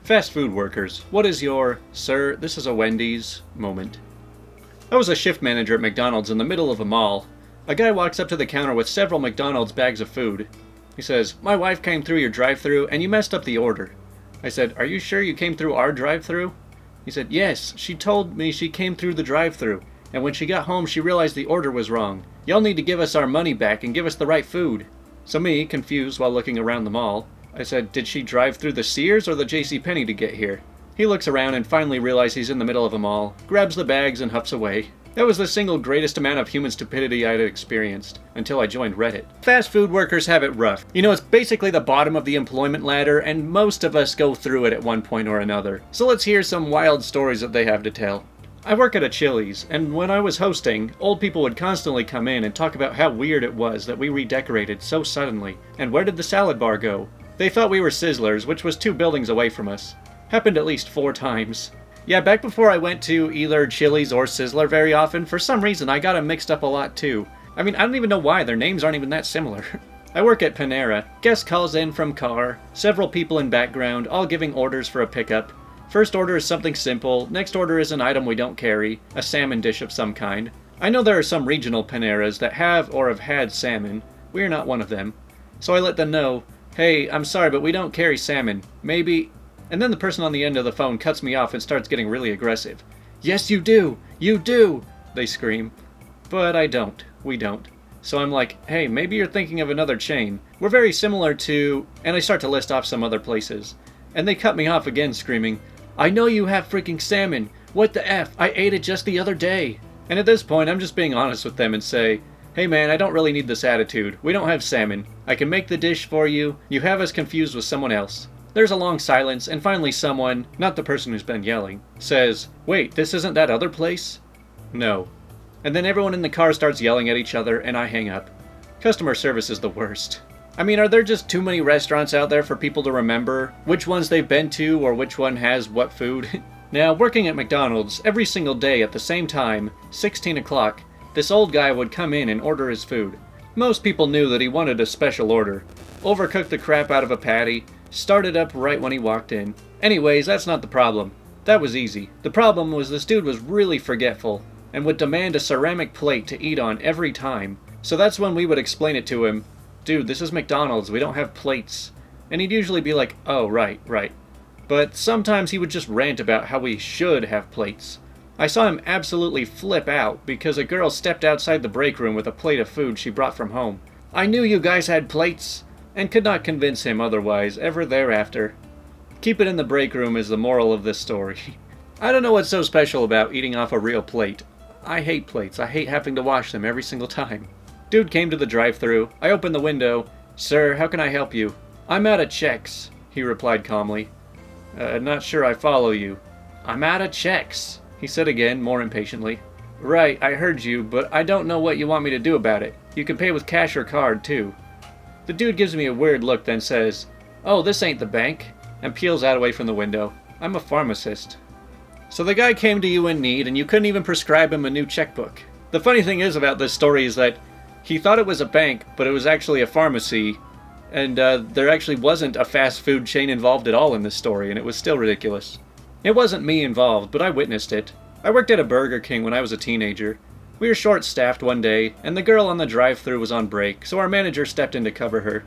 Fast food workers, what is your, "Sir, this is a Wendy's" moment? I was a shift manager at McDonald's in the middle of a mall. A guy walks up to the counter with several McDonald's bags of food. He says, "My wife came through your drive-thru and you messed up the order." I said, "Are you sure you came through our drive-thru?" He said, "Yes, she told me she came through the drive-thru, and when she got home she realized the order was wrong. Y'all need to give us our money back and give us the right food." So me, confused while looking around the mall, I said, "Did she drive through the Sears or the JCPenney to get here?" He looks around and finally realizes he's in the middle of a mall, grabs the bags and huffs away. That was the single greatest amount of human stupidity I'd experienced, until I joined Reddit. Fast food workers have it rough. You know, it's basically the bottom of the employment ladder, and most of us go through it at one point or another. So let's hear some wild stories that they have to tell. I work at a Chili's, and when I was hosting, old people would constantly come in and talk about how weird it was that we redecorated so suddenly, and where did the salad bar go? They thought we were Sizzlers, which was 2 buildings away from us. Happened at least 4 times. Yeah, back before I went to either Chili's or Sizzler very often, for some reason I got them mixed up a lot too. I mean, I don't even know why, their names aren't even that similar. I work at Panera. Guest calls in from car, several people in background, all giving orders for a pickup. First order is something simple, next order is an item we don't carry, a salmon dish of some kind. I know there are some regional Paneras that have or have had salmon. We are not one of them. So I let them know, "Hey, I'm sorry, but we don't carry salmon. Maybe..." And then the person on the end of the phone cuts me off and starts getting really aggressive. "Yes, you do! You do!" they scream. But I don't. We don't. So I'm like, "Hey, maybe you're thinking of another chain. We're very similar to..." And I start to list off some other places. And they cut me off again, screaming, "I know you have freaking salmon! What the F? I ate it just the other day!" And at this point, I'm just being honest with them and say, "Hey man, I don't really need this attitude. We don't have salmon. I can make the dish for you. You have us confused with someone else." There's a long silence, and finally someone, not the person who's been yelling, says, "Wait, this isn't that other place?" "No." And then everyone in the car starts yelling at each other, and I hang up. Customer service is the worst. I mean, are there just too many restaurants out there for people to remember which ones they've been to or which one has what food? Now, working at McDonald's, every single day at the same time, 16 o'clock, this old guy would come in and order his food. Most people knew that he wanted a special order. Overcooked the crap out of a patty, started up right when he walked in. Anyways, that's not the problem. That was easy. The problem was this dude was really forgetful, and would demand a ceramic plate to eat on every time. So that's when we would explain it to him. "Dude, this is McDonald's, we don't have plates." And he'd usually be like, "Oh, right. But sometimes he would just rant about how we should have plates. I saw him absolutely flip out because a girl stepped outside the break room with a plate of food she brought from home. "I knew you guys had plates!" And could not convince him otherwise ever thereafter. Keep it in the break room is the moral of this story. I don't know what's so special about eating off a real plate. I hate plates. I hate having to wash them every single time. Dude came to the drive-thru. I opened the window. "Sir, how can I help you?" "I'm out of checks," he replied calmly. Not sure I follow you." "I'm out of checks," he said again, more impatiently. "Right, I heard you, but I don't know what you want me to do about it. You can pay with cash or card, too." The dude gives me a weird look, then says, "Oh, this ain't the bank," and peels out away from the window. I'm a pharmacist. So the guy came to you in need, and you couldn't even prescribe him a new checkbook. The funny thing is about this story is that he thought it was a bank, but it was actually a pharmacy, and there actually wasn't a fast food chain involved at all in this story, and it was still ridiculous. It wasn't me involved, but I witnessed it. I worked at a Burger King when I was a teenager. We were short-staffed one day, and the girl on the drive-thru was on break, so our manager stepped in to cover her.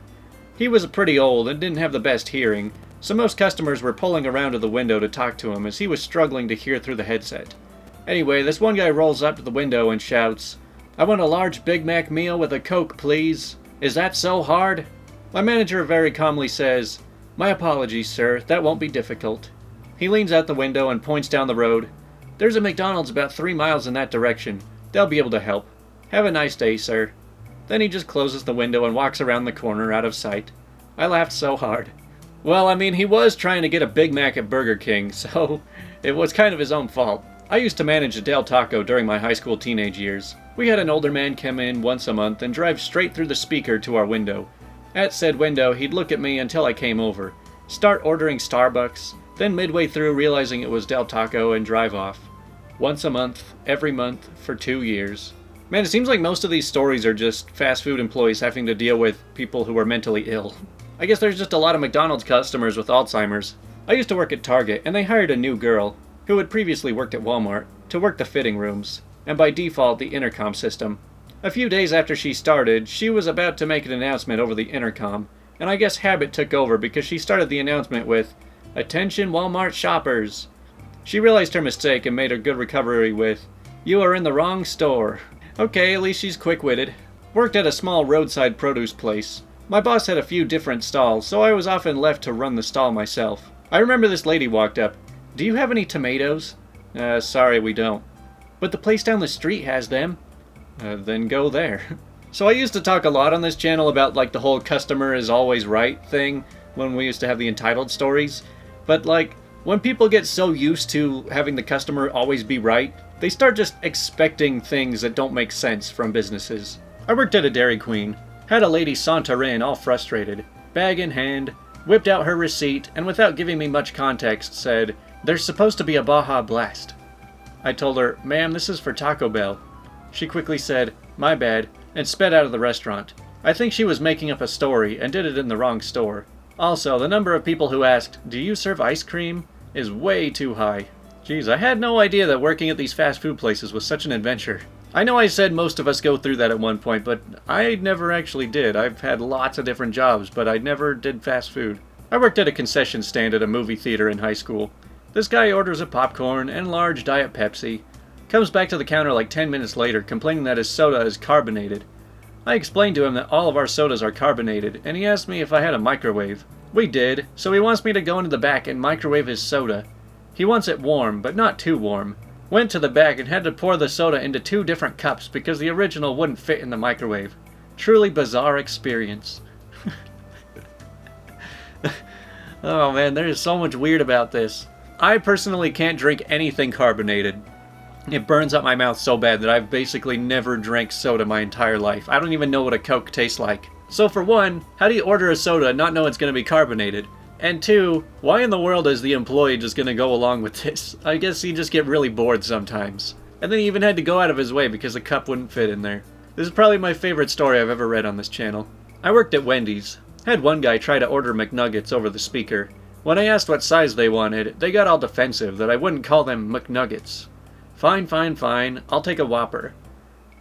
He was pretty old and didn't have the best hearing, so most customers were pulling around to the window to talk to him as he was struggling to hear through the headset. Anyway, this one guy rolls up to the window and shouts, "I want a large Big Mac meal with a Coke, please. Is that so hard?" My manager very calmly says, "My apologies, sir, that won't be difficult." He leans out the window and points down the road. "There's a McDonald's about 3 miles in that direction. They'll be able to help. Have a nice day, sir." Then he just closes the window and walks around the corner out of sight. I laughed so hard. Well, I mean, he was trying to get a Big Mac at Burger King, so it was kind of his own fault. I used to manage a Del Taco during my high school teenage years. We had an older man come in once a month and drive straight through the speaker to our window. At said window, he'd look at me until I came over, start ordering Starbucks, then midway through realizing it was Del Taco and drive off. Once a month, every month, for 2 years. Man, it seems like most of these stories are just fast food employees having to deal with people who are mentally ill. I guess there's just a lot of McDonald's customers with Alzheimer's. I used to work at Target, and they hired a new girl, who had previously worked at Walmart, to work the fitting rooms, and by default the intercom system. A few days after she started, she was about to make an announcement over the intercom, and I guess habit took over because she started the announcement with, "Attention Walmart shoppers." She realized her mistake and made a good recovery with, "You are in the wrong store." Okay, at least she's quick-witted. Worked at a small roadside produce place. My boss had a few different stalls, so I was often left to run the stall myself. I remember this lady walked up. "Do you have any tomatoes?" Sorry, we don't." "But the place down the street has them." Then go there." So I used to talk a lot on this channel about like the whole customer is always right thing when we used to have the entitled stories. But like, when people get so used to having the customer always be right, they start just expecting things that don't make sense from businesses. I worked at a Dairy Queen. Had a lady saunter in all frustrated, bag in hand, whipped out her receipt, and without giving me much context said, "There's supposed to be a Baja Blast." I told her, "Ma'am, this is for Taco Bell." She quickly said, "My bad," and sped out of the restaurant. I think she was making up a story and did it in the wrong store. Also, the number of people who asked, "Do you serve ice cream?" is way too high. Jeez, I had no idea that working at these fast food places was such an adventure. I know I said most of us go through that at one point, but I never actually did. I've had lots of different jobs, but I never did fast food. I worked at a concession stand at a movie theater in high school. This guy orders a popcorn and large Diet Pepsi. Comes back to the counter like 10 minutes later, complaining that his soda is carbonated. I explained to him that all of our sodas are carbonated, and he asked me if I had a microwave. We did, so he wants me to go into the back and microwave his soda. He wants it warm, but not too warm. Went to the back and had to pour the soda into 2 different cups because the original wouldn't fit in the microwave. Truly bizarre experience. Oh man, there is so much weird about this. I personally can't drink anything carbonated. It burns up my mouth so bad that I've basically never drank soda my entire life. I don't even know what a Coke tastes like. So for one, how do you order a soda and not know it's going to be carbonated? And 2, why in the world is the employee just going to go along with this? I guess he'd just get really bored sometimes. And then he even had to go out of his way because the cup wouldn't fit in there. This is probably my favorite story I've ever read on this channel. I worked at Wendy's. Had one guy try to order McNuggets over the speaker. When I asked what size they wanted, they got all defensive that I wouldn't call them McNuggets. Fine, fine, fine. I'll take a Whopper.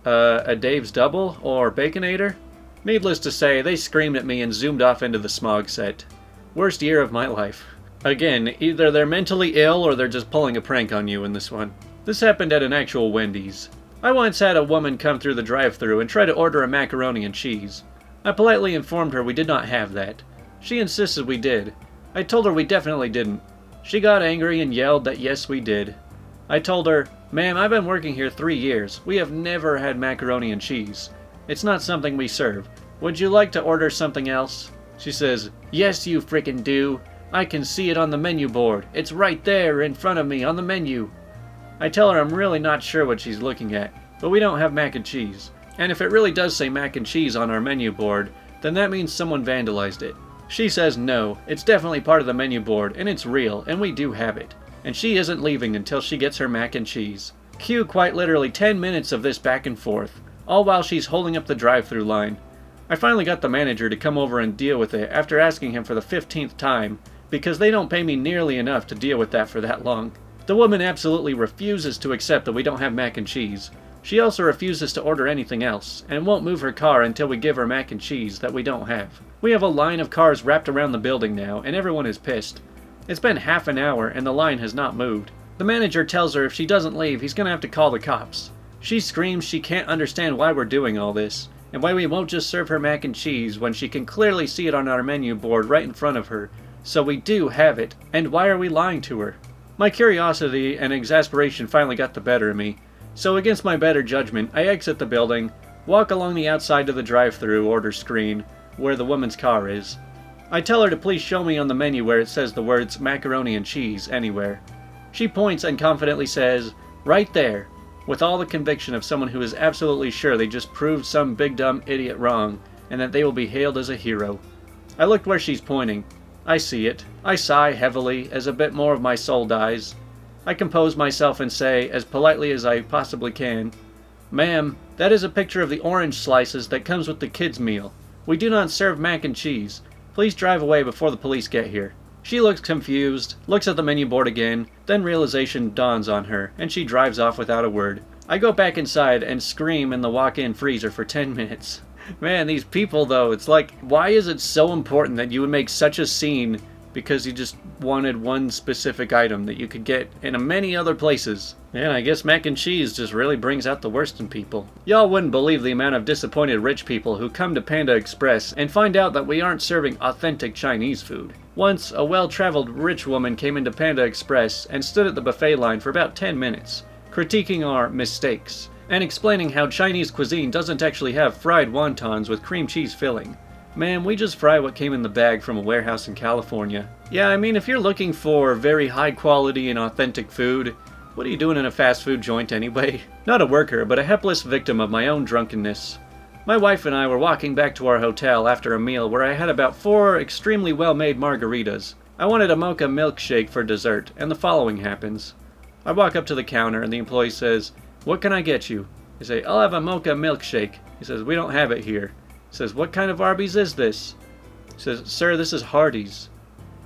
A Dave's Double or Baconator? Needless to say, they screamed at me and zoomed off into the smog set. Worst year of my life. Again, either they're mentally ill or they're just pulling a prank on you in this one. This happened at an actual Wendy's. I once had a woman come through the drive-thru and try to order a macaroni and cheese. I politely informed her we did not have that. She insisted we did. I told her we definitely didn't. She got angry and yelled that yes we did. I told her, "Ma'am, I've been working here 3 years. We have never had macaroni and cheese. It's not something we serve. Would you like to order something else?" She says, "Yes, you frickin' do. I can see it on the menu board. It's right there in front of me on the menu." I tell her I'm really not sure what she's looking at, but we don't have mac and cheese. And if it really does say mac and cheese on our menu board, then that means someone vandalized it. She says no, it's definitely part of the menu board, and it's real, and we do have it. And she isn't leaving until she gets her mac and cheese. Cue quite literally 10 minutes of this back and forth, all while she's holding up the drive-thru line. I finally got the manager to come over and deal with it after asking him for the 15th time, because they don't pay me nearly enough to deal with that for that long. The woman absolutely refuses to accept that we don't have mac and cheese. She also refuses to order anything else, and won't move her car until we give her mac and cheese that we don't have. We have a line of cars wrapped around the building now, and everyone is pissed. It's been half an hour, and the line has not moved. The manager tells her if she doesn't leave, he's gonna have to call the cops. She screams she can't understand why we're doing all this, and why we won't just serve her mac and cheese when she can clearly see it on our menu board right in front of her. So we do have it, and why are we lying to her? My curiosity and exasperation finally got the better of me, so against my better judgment, I exit the building, walk along the outside of the drive-thru order screen, where the woman's car is. I tell her to please show me on the menu where it says the words macaroni and cheese anywhere. She points and confidently says, "Right there," with all the conviction of someone who is absolutely sure they just proved some big dumb idiot wrong, and that they will be hailed as a hero. I looked where she's pointing. I see it. I sigh heavily as a bit more of my soul dies. I compose myself and say, as politely as I possibly can, "Ma'am, that is a picture of the orange slices that comes with the kids' meal. We do not serve mac and cheese. Please drive away before the police get here." She looks confused, looks at the menu board again, then realization dawns on her, and she drives off without a word. I go back inside and scream in the walk-in freezer for 10 minutes. Man, these people though, it's like, why is it so important that you would make such a scene because you just wanted one specific item that you could get in many other places? And I guess mac and cheese just really brings out the worst in people. Y'all wouldn't believe the amount of disappointed rich people who come to Panda Express and find out that we aren't serving authentic Chinese food. Once, a well-traveled rich woman came into Panda Express and stood at the buffet line for about 10 minutes, critiquing our mistakes, and explaining how Chinese cuisine doesn't actually have fried wontons with cream cheese filling. Ma'am, we just fry what came in the bag from a warehouse in California. Yeah, I mean, if you're looking for very high quality and authentic food, what are you doing in a fast food joint anyway? Not a worker, but a helpless victim of my own drunkenness. My wife and I were walking back to our hotel after a meal where I had about 4 extremely well-made margaritas. I wanted a mocha milkshake for dessert, and the following happens. I walk up to the counter and the employee says, "What can I get you?" I say, "I'll have a mocha milkshake." He says, "We don't have it here." He says, "What kind of Arby's is this?" He says, "Sir, this is Hardee's."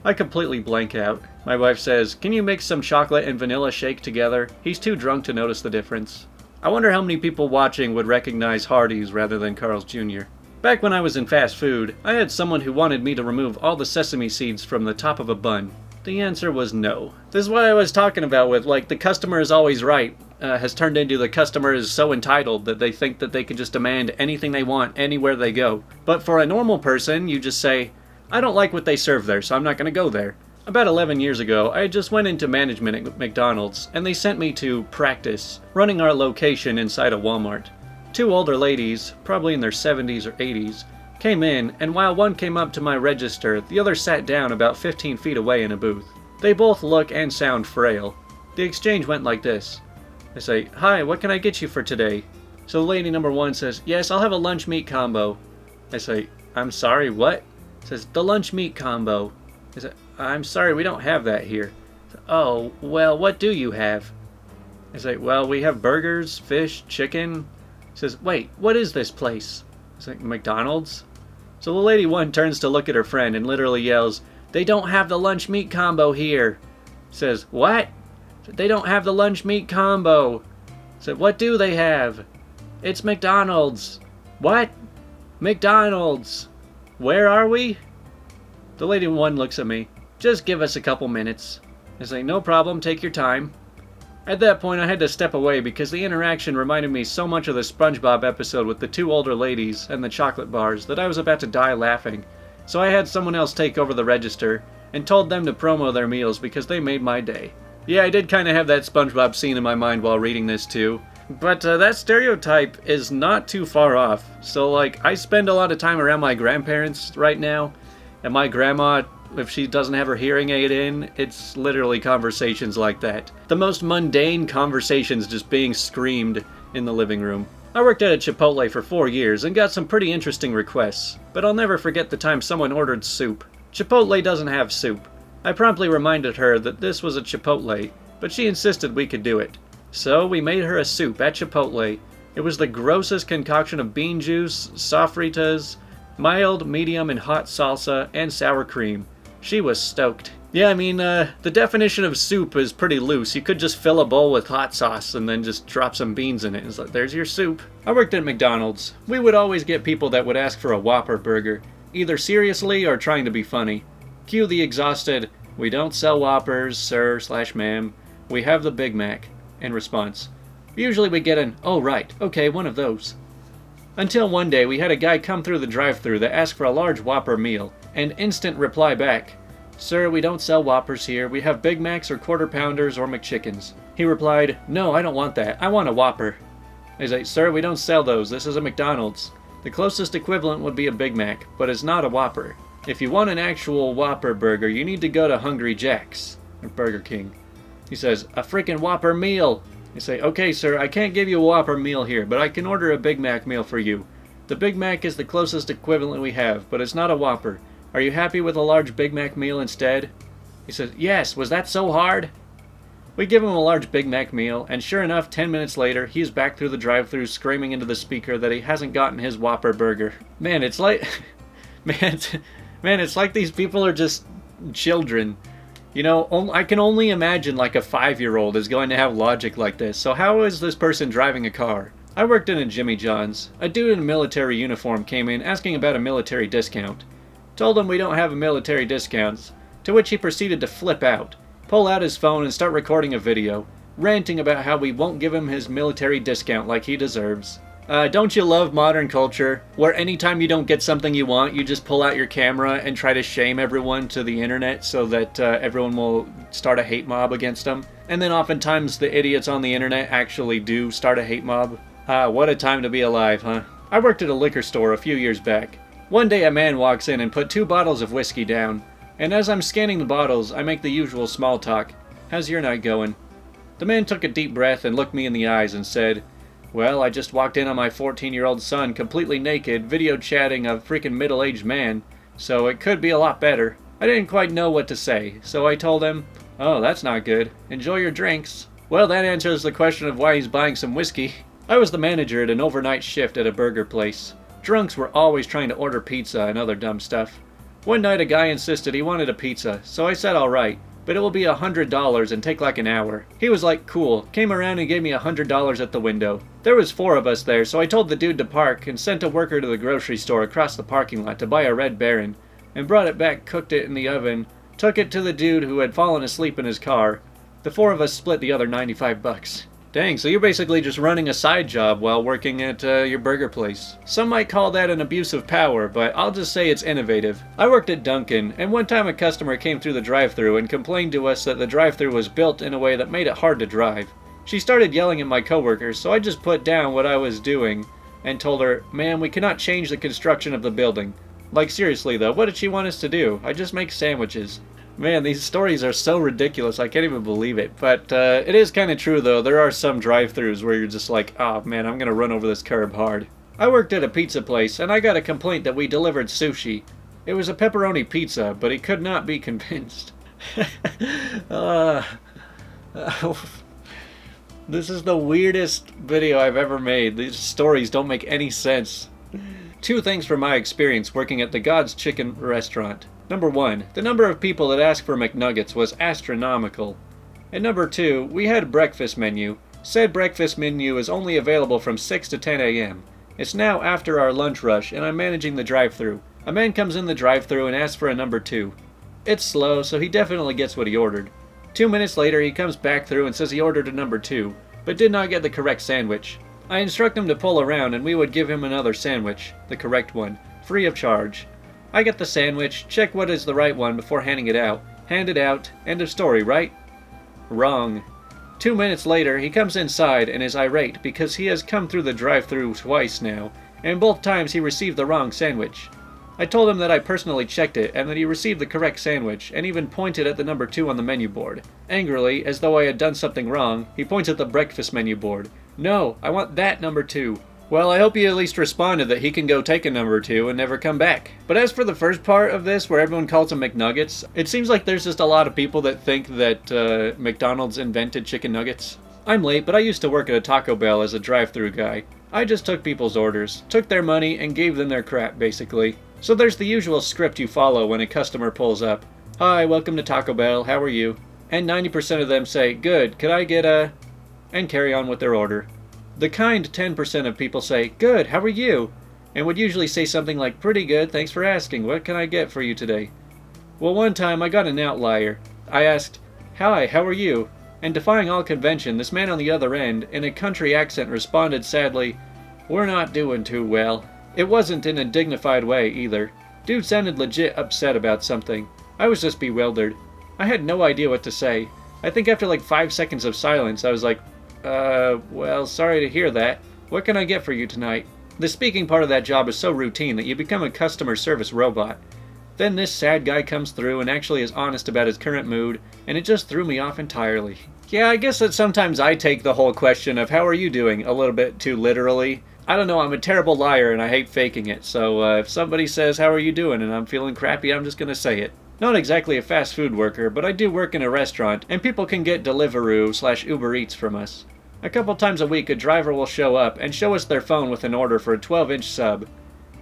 I completely blank out. My wife says, "Can you mix some chocolate and vanilla shake together?" He's too drunk to notice the difference. I wonder how many people watching would recognize Hardee's rather than Carl's Jr. Back when I was in fast food, I had someone who wanted me to remove all the sesame seeds from the top of a bun. The answer was no. This is what I was talking about with, like, the customer is always right, has turned into the customer is so entitled that they think that they can just demand anything they want anywhere they go. But for a normal person, you just say, "I don't like what they serve there, so I'm not going to go there." About 11 years ago, I just went into management at McDonald's, and they sent me to practice, running our location inside a Walmart. 2 older ladies, probably in their 70s or 80s, came in, and while one came up to my register, the other sat down about 15 feet away in a booth. They both look and sound frail. The exchange went like this. I say, "Hi, what can I get you for today?" So lady number 1 says, "Yes, I'll have a lunch meat combo." I say, "I'm sorry, what?" Says, "The lunch meat combo." I say, "I'm sorry, we don't have that here." "Oh, well, what do you have?" I say, "Well, we have burgers, fish, chicken." He says, "Wait, what is this place?" I say, "McDonald's." So the lady 1 turns to look at her friend and literally yells, "They don't have the lunch meat combo here." Says, "What?" "They don't have the lunch meat combo." Said, "What do they have?" "It's McDonald's." "What?" "McDonald's." "Where are we?" The lady 1 looks at me. "Just give us a couple minutes." I say, "No problem, take your time." At that point I had to step away because the interaction reminded me so much of the SpongeBob episode with the 2 older ladies and the chocolate bars that I was about to die laughing. So I had someone else take over the register and told them to promo their meals because they made my day. Yeah, I did kind of have that SpongeBob scene in my mind while reading this too. But that stereotype is not too far off. So like, I spend a lot of time around my grandparents right now, and my grandma, if she doesn't have her hearing aid in, it's literally conversations like that. The most mundane conversations just being screamed in the living room. I worked at a Chipotle for 4 years and got some pretty interesting requests, but I'll never forget the time someone ordered soup. Chipotle doesn't have soup. I promptly reminded her that this was a Chipotle, but she insisted we could do it. So we made her a soup at Chipotle. It was the grossest concoction of bean juice, sofritas, mild, medium, and hot salsa, and sour cream. She was stoked. Yeah, I mean, the definition of soup is pretty loose. You could just fill a bowl with hot sauce and then just drop some beans in it. It's like, there's your soup. I worked at McDonald's. We would always get people that would ask for a Whopper burger, either seriously or trying to be funny. Cue the exhausted, "We don't sell Whoppers, sir/ma'am. We have the Big Mac," in response. Usually we get an, "Oh right, okay, one of those." Until one day we had a guy come through the drive-thru that asked for a large Whopper meal, and instant reply back, "Sir, we don't sell Whoppers here. We have Big Macs or Quarter Pounders or McChickens." He replied, "No, I don't want that. I want a Whopper." I say, "Sir, we don't sell those. This is a McDonald's. The closest equivalent would be a Big Mac, but it's not a Whopper. If you want an actual Whopper burger, you need to go to Hungry Jack's, or Burger King." He says, "A frickin' Whopper meal." I say, "Okay, sir, I can't give you a Whopper meal here, but I can order a Big Mac meal for you. The Big Mac is the closest equivalent we have, but it's not a Whopper. Are you happy with a large Big Mac meal instead?" He says, "Yes, was that so hard?" We give him a large Big Mac meal, and sure enough, 10 minutes later, he's back through the drive-thru screaming into the speaker that he hasn't gotten his Whopper burger. Man, it's like... man, it's like these people are just children. You know, I can only imagine like a 5-year-old is going to have logic like this. So how is this person driving a car? I worked in a Jimmy John's. A dude in a military uniform came in asking about a military discount. Told him we don't have a military discounts, to which he proceeded to flip out, pull out his phone and start recording a video, ranting about how we won't give him his military discount like he deserves. Don't you love modern culture, where anytime you don't get something you want, you just pull out your camera and try to shame everyone to the internet so that everyone will start a hate mob against them? And then oftentimes the idiots on the internet actually do start a hate mob. What a time to be alive, huh? I worked at a liquor store a few years back. One day a man walks in and put 2 bottles of whiskey down, and as I'm scanning the bottles, I make the usual small talk. How's your night going? The man took a deep breath and looked me in the eyes and said, well, I just walked in on my 14-year-old son completely naked, video chatting a freaking middle-aged man, so it could be a lot better. I didn't quite know what to say, so I told him, oh, that's not good. Enjoy your drinks. Well, that answers the question of why he's buying some whiskey. I was the manager at an overnight shift at a burger place. Drunks were always trying to order pizza and other dumb stuff. One night a guy insisted he wanted a pizza, so I said alright, but it will be $100 and take like an hour. He was like, cool, came around and gave me $100 at the window. There was 4 of us there, so I told the dude to park and sent a worker to the grocery store across the parking lot to buy a Red Baron, and brought it back, cooked it in the oven, took it to the dude who had fallen asleep in his car. The 4 of us split the other $95. Dang, so you're basically just running a side job while working at your burger place. Some might call that an abuse of power, but I'll just say it's innovative. I worked at Dunkin', and one time a customer came through the drive-thru and complained to us that the drive-thru was built in a way that made it hard to drive. She started yelling at my coworkers, so I just put down what I was doing and told her, ma'am, we cannot change the construction of the building. Like seriously though, what did she want us to do? I just make sandwiches. Man, these stories are so ridiculous, I can't even believe it. But it is kind of true, though. There are some drive-thrus where you're just like, oh man, I'm going to run over this curb hard. I worked at a pizza place, and I got a complaint that we delivered sushi. It was a pepperoni pizza, but he could not be convinced. This is the weirdest video I've ever made. These stories don't make any sense. 2 things from my experience working at the God's Chicken restaurant. Number 1, the number of people that asked for McNuggets was astronomical. And number 2, we had a breakfast menu. Said breakfast menu is only available from 6 to 10 a.m. It's now after our lunch rush, and I'm managing the drive-thru. A man comes in the drive-thru and asks for a number 2. It's slow, so he definitely gets what he ordered. 2 minutes later, he comes back through and says he ordered a number 2, but did not get the correct sandwich. I instruct him to pull around, and we would give him another sandwich, the correct one, free of charge. I get the sandwich, check what is the right one before handing it out. Hand it out, end of story, right? Wrong. 2 minutes later, he comes inside and is irate because he has come through the drive-thru twice now, and both times he received the wrong sandwich. I told him that I personally checked it and that he received the correct sandwich, and even pointed at the number 2 on the menu board. Angrily, as though I had done something wrong, he points at the breakfast menu board. No, I want that number 2. Well, I hope you at least responded that he can go take a number 2 and never come back. But as for the first part of this, where everyone calls them McNuggets, it seems like there's just a lot of people that think that McDonald's invented chicken nuggets. I'm late, but I used to work at a Taco Bell as a drive-thru guy. I just took people's orders, took their money, and gave them their crap, basically. So there's the usual script you follow when a customer pulls up. Hi, welcome to Taco Bell, how are you? And 90% of them say, good, could I get a... and carry on with their order. The kind 10% of people say, good, how are you? And would usually say something like, pretty good, thanks for asking, what can I get for you today? Well, one time I got an outlier. I asked, hi, how are you? And defying all convention, this man on the other end, in a country accent, responded sadly, we're not doing too well. It wasn't in a dignified way, either. Dude sounded legit upset about something. I was just bewildered. I had no idea what to say. I think after like 5 seconds of silence, I was like, well, sorry to hear that. What can I get for you tonight? The speaking part of that job is so routine that you become a customer service robot. Then this sad guy comes through and actually is honest about his current mood, and it just threw me off entirely. Yeah, I guess that sometimes I take the whole question of how are you doing a little bit too literally. I don't know, I'm a terrible liar and I hate faking it, so if somebody says how are you doing and I'm feeling crappy, I'm just gonna say it. Not exactly a fast food worker, but I do work in a restaurant, and people can get Deliveroo/Uber Eats from us. A couple times a week, a driver will show up and show us their phone with an order for a 12-inch sub.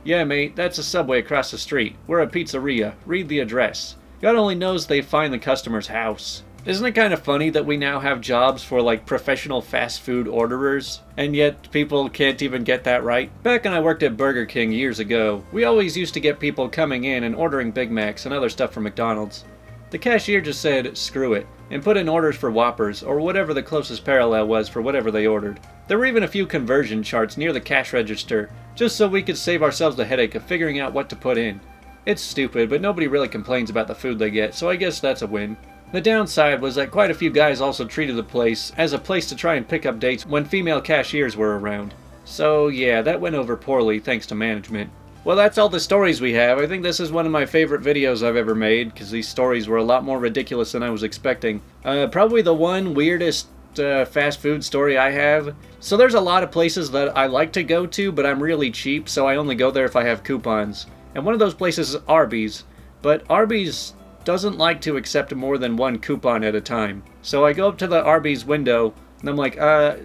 Yeah, mate, that's a Subway across the street. We're a pizzeria. Read the address. God only knows they find the customer's house. Isn't it kind of funny that we now have jobs for like professional fast food orderers, and yet people can't even get that right? Back when I worked at Burger King years ago, we always used to get people coming in and ordering Big Macs and other stuff from McDonald's. The cashier just said, screw it, and put in orders for Whoppers, or whatever the closest parallel was for whatever they ordered. There were even a few conversion charts near the cash register, just so we could save ourselves the headache of figuring out what to put in. It's stupid, but nobody really complains about the food they get, so I guess that's a win. The downside was that quite a few guys also treated the place as a place to try and pick up dates when female cashiers were around. So yeah, that went over poorly thanks to management. Well, that's all the stories we have. I think this is one of my favorite videos I've ever made, because these stories were a lot more ridiculous than I was expecting. Probably the one weirdest fast food story I have. So there's a lot of places that I like to go to, but I'm really cheap, so I only go there if I have coupons. And one of those places is Arby's, but Arby's doesn't like to accept more than one coupon at a time. So I go up to the Arby's window, and I'm like,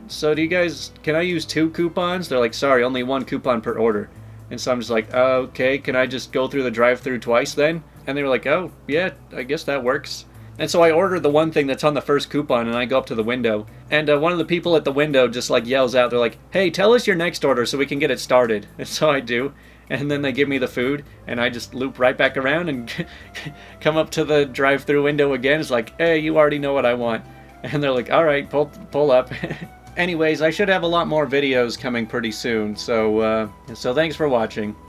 so do you guys, can I use 2 coupons? They're like, sorry, only 1 coupon per order. And so I'm just like, okay, can I just go through the drive-thru twice then? And they were like, oh, yeah, I guess that works. And so I order the one thing that's on the first coupon, and I go up to the window. And one of the people at the window just like yells out, they're like, hey, tell us your next order so we can get it started. And so I do. And then they give me the food, and I just loop right back around and come up to the drive-thru window again. It's like, hey, you already know what I want. And they're like, all right, pull up. Anyways, I should have a lot more videos coming pretty soon, so thanks for watching.